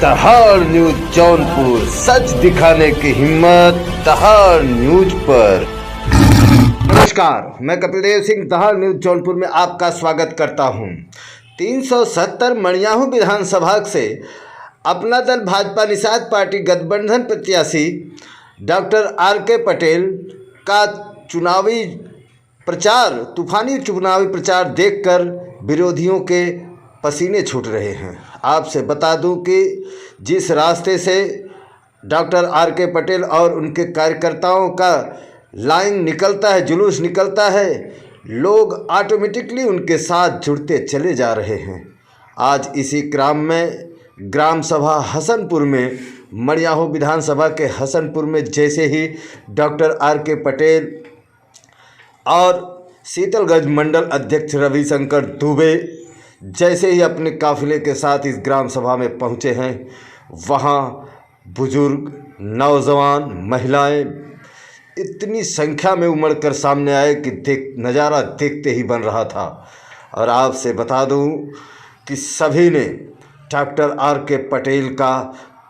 दहाड़ न्यूज जौनपुर, सच दिखाने की हिम्मत दहाड़ न्यूज पर। नमस्कार, मैं कपिल देव सिंह दहाड़ न्यूज जौनपुर में आपका स्वागत करता हूं। 370 मड़ियाहू विधानसभा से अपना दल भाजपा निषाद पार्टी गठबंधन प्रत्याशी डॉक्टर आर.के. पटेल का तूफानी चुनावी प्रचार देखकर विरोधियों के पसीने छूट रहे हैं। आपसे बता दूं कि जिस रास्ते से डॉक्टर आर.के. पटेल और उनके कार्यकर्ताओं का लाइन निकलता है, जुलूस निकलता है, लोग ऑटोमेटिकली उनके साथ जुड़ते चले जा रहे हैं। आज इसी ग्राम सभा हसनपुर में, मड़ियाहू विधानसभा के हसनपुर में जैसे ही डॉक्टर आर.के. पटेल और शीतलगंज मंडल अध्यक्ष रविशंकर दुबे जैसे ही अपने काफिले के साथ इस ग्राम सभा में पहुंचे हैं, वहां बुजुर्ग, नौजवान, महिलाएं इतनी संख्या में उमड़कर सामने आए कि नज़ारा देखते ही बन रहा था। और आपसे बता दूं कि सभी ने डॉक्टर आर.के. पटेल का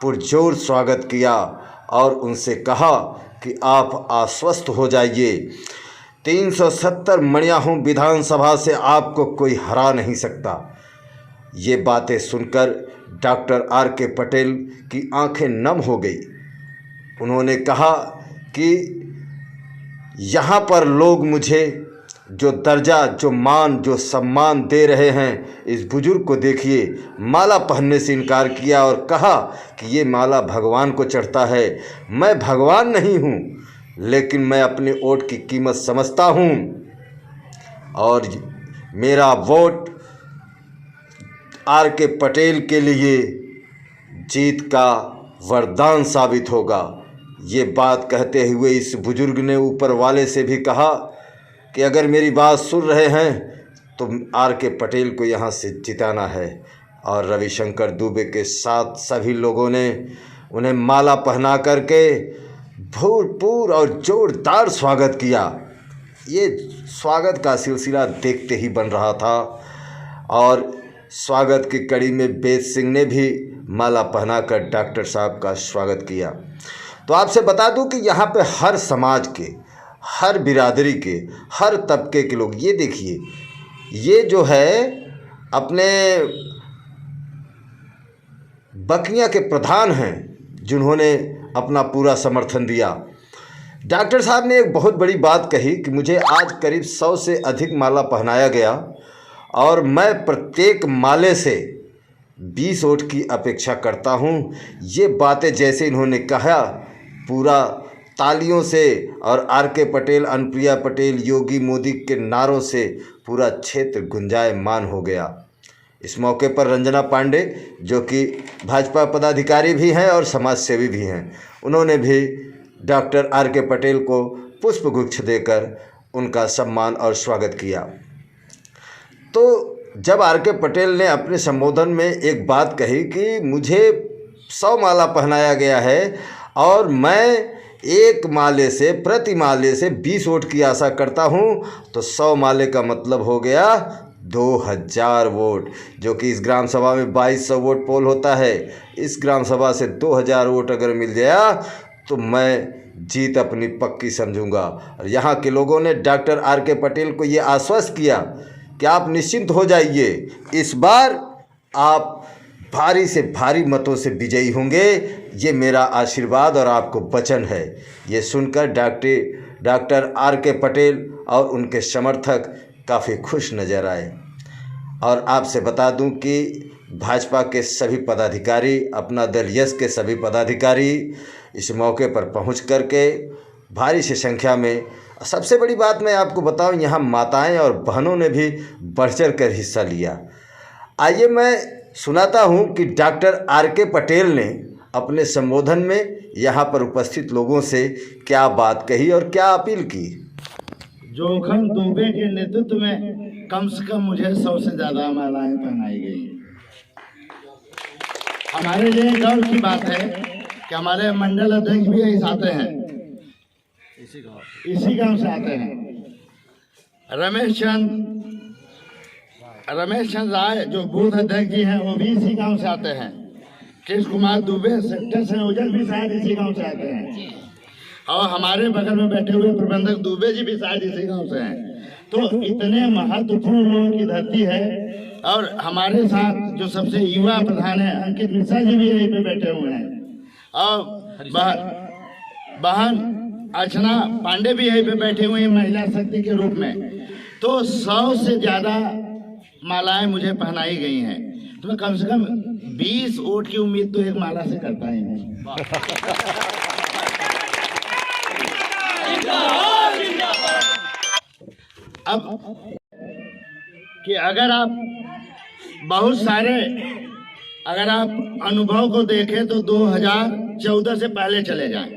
पुरजोर स्वागत किया और उनसे कहा कि आप आश्वस्त हो जाइए, 370 मड़ियाहू विधानसभा से आपको कोई हरा नहीं सकता। ये बातें सुनकर डॉक्टर आर.के. पटेल की आंखें नम हो गई। उन्होंने कहा कि यहाँ पर लोग मुझे जो दर्जा, जो मान, जो सम्मान दे रहे हैं, इस बुजुर्ग को देखिए, माला पहनने से इनकार किया और कहा कि ये माला भगवान को चढ़ता है। मैं भगवान नहीं हूँ, लेकिन मैं अपने वोट की कीमत समझता हूँ और मेरा वोट आर.के. पटेल के लिए जीत का वरदान साबित होगा। ये बात कहते हुए इस बुजुर्ग ने ऊपर वाले से भी कहा कि अगर मेरी बात सुन रहे हैं तो आर.के. पटेल को यहाँ से जिताना है। और रविशंकर दुबे के साथ सभी लोगों ने उन्हें माला पहना करके भरपूर और जोरदार स्वागत किया। ये स्वागत का सिलसिला देखते ही बन रहा था और स्वागत की कड़ी में वेद सिंह ने भी माला पहनाकर डॉक्टर साहब का स्वागत किया। तो आपसे बता दूं कि यहाँ पे हर समाज के, हर बिरादरी के, हर तबके के लोग, ये देखिए, ये जो है अपने बकरियाँ के प्रधान हैं जिन्होंने अपना पूरा समर्थन दिया। डॉक्टर साहब ने एक बहुत बड़ी बात कही कि मुझे आज करीब 100 से अधिक माला पहनाया गया और मैं प्रत्येक माले से 20 वोट की अपेक्षा करता हूं। ये बातें जैसे इन्होंने कहा, पूरा तालियों से और आर.के. पटेल, अनुप्रिया पटेल, योगी मोदी के नारों से पूरा क्षेत्र गुंजायमान हो गया। इस मौके पर रंजना पांडे, जो कि भाजपा पदाधिकारी भी हैं और समाजसेवी भी हैं, उन्होंने भी डॉक्टर आर.के. पटेल को पुष्पगुच्छ देकर उनका सम्मान और स्वागत किया। तो जब आर.के. पटेल ने अपने संबोधन में एक बात कही कि मुझे 100 माला पहनाया गया है और मैं एक माले से, प्रति माले से 20 वोट की आशा करता हूं, तो 100 माले का मतलब हो गया 2000 वोट, जो कि इस ग्राम सभा में 2200 वोट पोल होता है। इस ग्राम सभा से 2000 वोट अगर मिल गया तो मैं जीत अपनी पक्की समझूंगा। और यहाँ के लोगों ने डॉक्टर आर.के. पटेल को ये आश्वस्त किया कि आप निश्चिंत हो जाइए, इस बार आप भारी से भारी मतों से विजयी होंगे, ये मेरा आशीर्वाद और आपको वचन है। ये सुनकर डॉक्टर आर.के. पटेल और उनके समर्थक काफ़ी खुश नज़र आए। और आपसे बता दूं कि भाजपा के सभी पदाधिकारी, अपना दल यश के सभी पदाधिकारी इस मौके पर पहुंच करके भारी सी संख्या में, सबसे बड़ी बात मैं आपको बताऊं, यहाँ माताएं और बहनों ने भी बढ़ चढ़ कर हिस्सा लिया। आइए मैं सुनाता हूं कि डॉक्टर आर.के. पटेल ने अपने संबोधन में यहाँ पर उपस्थित लोगों से क्या बात कही और क्या अपील की। जोखम दुबे के नेतृत्व में कम से कम मुझे 100 से ज़्यादा मालाएं पहनाई गई। हमारे लिए गर्व की बात है कि हमारे मंडल अध्यक्ष भी यही आते हैं, इसी गांव से आते हैं। रमेश चंद्र राय जो बूथ अध्यक्ष जी हैं, वो भी इसी गांव से आते हैं। कृष्ण कुमार दुबे सेक्टर संयोजक भी शायद इसी गांव से आते हैं, और हमारे बगल में बैठे हुए प्रबंधक दुबे जी भी शायद इसी गांव से हैं। तो इतने महत्वपूर्ण लोगों की धरती है। और हमारे साथ जो सबसे युवा प्रधान है अंकित मिश्रा जी भी यहीं पे बैठे हुए हैं, और बहन अर्चना पांडे भी यहीं पे बैठे हुए हैं महिला शक्ति के रूप में। तो 100 से ज्यादा मालाएं मुझे पहनाई गई हैं। तो मैं कम से कम 20 वोट की उम्मीद तो एक माला से करता ही हूँ। अब कि अगर आप अनुभव को देखें तो 2014 से पहले चले जाएं,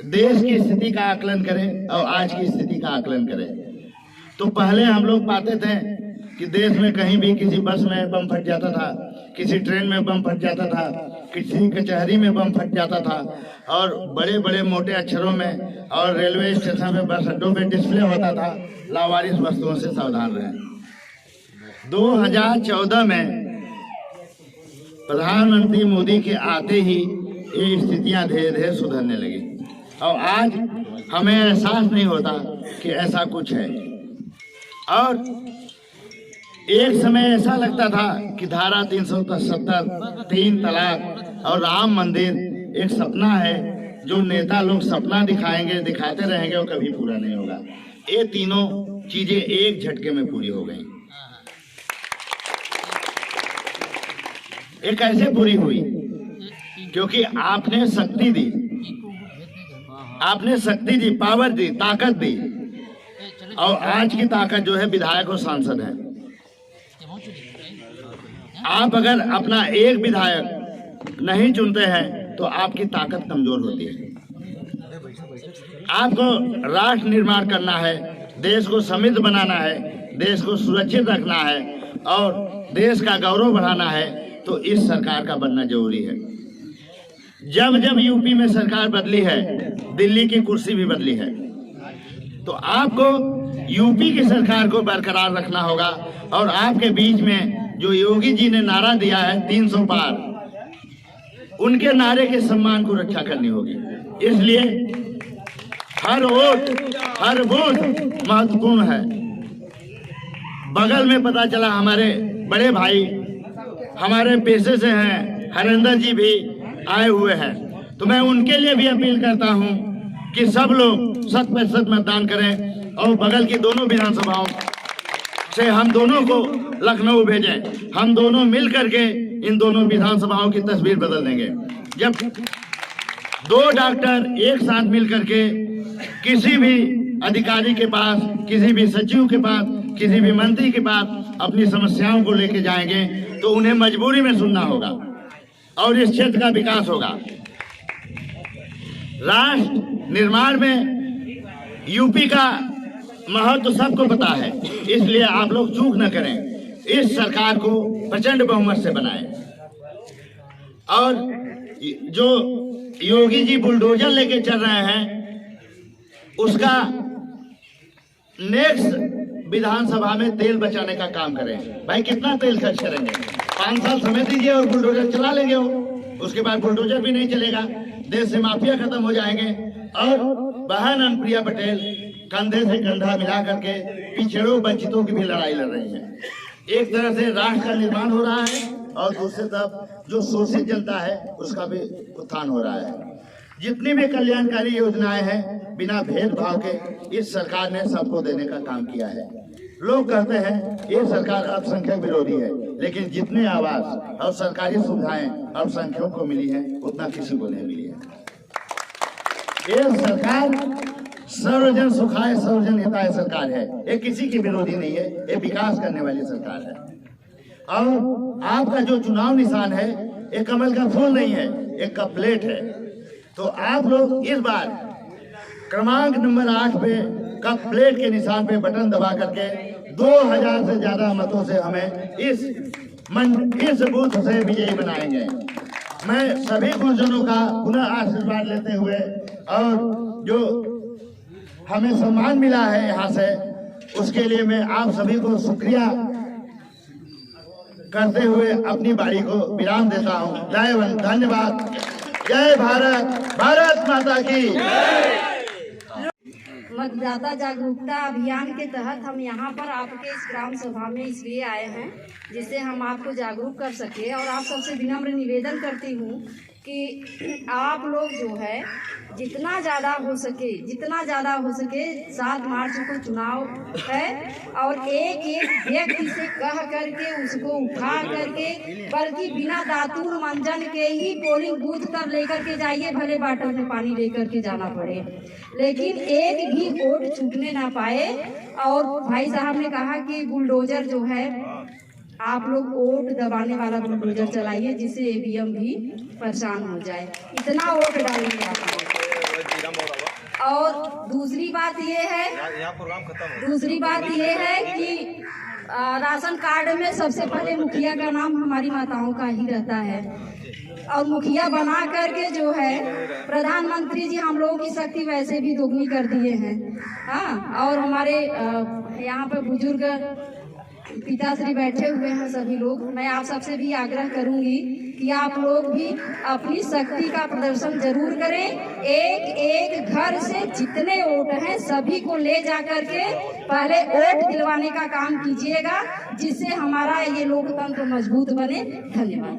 देश की स्थिति का आकलन करें और आज की स्थिति का आकलन करें, तो पहले हम लोग पाते थे कि देश में कहीं भी किसी बस में बम फट जाता था, किसी ट्रेन में बम फट जाता था, किसी कचहरी में बम फट जाता था, और बड़े बड़े मोटे अक्षरों में और रेलवे स्टेशन पे बस अड्डों पे डिस्प्ले होता था, लावारिस वस्तुओं से सावधान रहें। 2014 में प्रधानमंत्री मोदी के आते ही ये स्थितियां धीरे धीरे सुधरने लगी, और आज हमें एहसास नहीं होता कि ऐसा कुछ है। और एक समय ऐसा लगता था कि धारा 370, 3 तलाक और राम मंदिर एक सपना है, जो नेता लोग सपना दिखाते रहेंगे और कभी पूरा नहीं होगा। ये तीनों चीजें एक झटके में पूरी हो गई। ये कैसे पूरी हुई? क्योंकि आपने शक्ति दी, पावर दी, ताकत दी, और आज की ताकत जो है विधायक और सांसद है। आप अगर अपना एक विधायक नहीं चुनते हैं तो आपकी ताकत कमजोर होती है। आपको राष्ट्र निर्माण करना है, देश को समृद्ध बनाना है, देश को सुरक्षित रखना है और देश का गौरव बढ़ाना है, तो इस सरकार का बनना जरूरी है। जब जब यूपी में सरकार बदली है, दिल्ली की कुर्सी भी बदली है, तो आपको यूपी की सरकार को बरकरार रखना होगा। और आपके बीच में जो योगी जी ने नारा दिया है 300 पार, उनके नारे के सम्मान को रक्षा करनी होगी। इसलिए हर वोट महत्वपूर्ण है। बगल में पता चला हमारे बड़े भाई हमारे पेशे से हैं, हरेंद्र जी भी आए हुए हैं, तो मैं उनके लिए भी अपील करता हूं कि सब लोग 100% मतदान करें और बगल की दोनों विधानसभाओं से हम दोनों को लखनऊ भेजें। हम दोनों मिल करके इन दोनों विधानसभाओं की तस्वीर बदल देंगे। जब 2 डॉक्टर एक साथ मिल करके किसी भी अधिकारी के पास, किसी भी सचिव के पास, किसी भी मंत्री के पास अपनी समस्याओं को लेके जाएंगे, तो उन्हें मजबूरी में सुनना होगा और इस क्षेत्र का विकास होगा। राष्ट्र निर्माण में यूपी का महत्व सबको पता है, इसलिए आप लोग चूक न करें। इस सरकार को प्रचंड बहुमत से बनाएं और जो योगी जी बुलडोजर लेके चल रहे हैं, उसका नेक्स्ट विधानसभा में तेल बचाने का काम करें। भाई कितना तेल खर्च करेंगे? 5 साल समय दीजिए और बुलडोजर चला लेंगे उसके बाद बुलडोजर भी नहीं चलेगा, देश से माफिया खत्म हो जाएंगे। और बहन अनुप्रिया पटेल कंधे से कंधा मिला करके पिछड़ों वंचितों की भी लड़ाई लड़ रही है। एक तरह से राष्ट्र का निर्माण हो रहा है और दूसरी तरफ जो शोषित जनता है उसका भी उत्थान हो रहा है। जितनी भी कल्याणकारी योजनाएं हैं बिना भेदभाव के इस सरकार ने सबको देने का काम किया है। लोग कहते हैं ये सरकार अल्पसंख्यक विरोधी है, लेकिन जितने आवास और सरकारी सुविधाएं अल्पसंख्यकों को मिली है उतना किसी को नहीं मिली है। ये सरकार सर्वजन सुखाय सर्वजन हिताय सरकार है, ये किसी की विरोधी नहीं है, ये विकास करने वाली सरकार है। और आपका जो चुनाव निशान है ये कमल का फूल नहीं है, एक कप प्लेट है। तो आप लोग इस बार क्रमांक नंबर 8 पे कप प्लेट के निशान पे बटन दबा करके 2000 से ज्यादा मतों से हमें इस बूथ से विजयी बनाएंगे। मैं सभी गुरुजनों का पुनः आशीर्वाद लेते हुए और जो हमें सम्मान मिला है यहाँ से, उसके लिए मैं आप सभी को शुक्रिया करते हुए अपनी बारी को विराम देता हूँ। जय हिंद, धन्यवाद। जय भारत, भारत माता की। मतदाता जागरूकता अभियान के तहत हम यहाँ पर आपके इस ग्राम सभा में इसलिए आए हैं जिससे हम आपको जागरूक कर सके। और आप सबसे विनम्र निवेदन करती हूँ कि आप लोग जो है जितना ज़्यादा हो सके 7 मार्च को चुनाव है और एक एक व्यक्ति से कह करके उसको उठा करके, बल्कि बिना दातून मंजन के ही पोलिंग बूथ तक लेकर के जाइए, भले बाटल में पानी लेकर के जाना पड़े, लेकिन एक भी वोट छूटने ना पाए। और भाई साहब ने कहा कि बुलडोजर जो है आप लोग वोट दबाने वाला बुलडोजर चलाइए जिससे ईवीएम भी परेशान हो जाए, इतना वोट डालेंगे आप। और दूसरी बात ये है कि राशन कार्ड में सबसे पहले मुखिया का नाम हमारी माताओं का ही रहता है और मुखिया बना करके जो है प्रधानमंत्री जी हम लोगों की शक्ति वैसे भी दोगुनी कर दिए हैं। हाँ, और हमारे यहाँ पे बुजुर्ग पिताश्री बैठे हुए हैं सभी लोग। मैं आप सबसे भी आग्रह करूंगी कि आप लोग भी अपनी शक्ति का प्रदर्शन जरूर करें। एक एक घर से जितने वोट हैं सभी को ले जा करके पहले वोट दिलवाने का काम कीजिएगा जिससे हमारा ये लोकतंत्र मजबूत बने। धन्यवाद।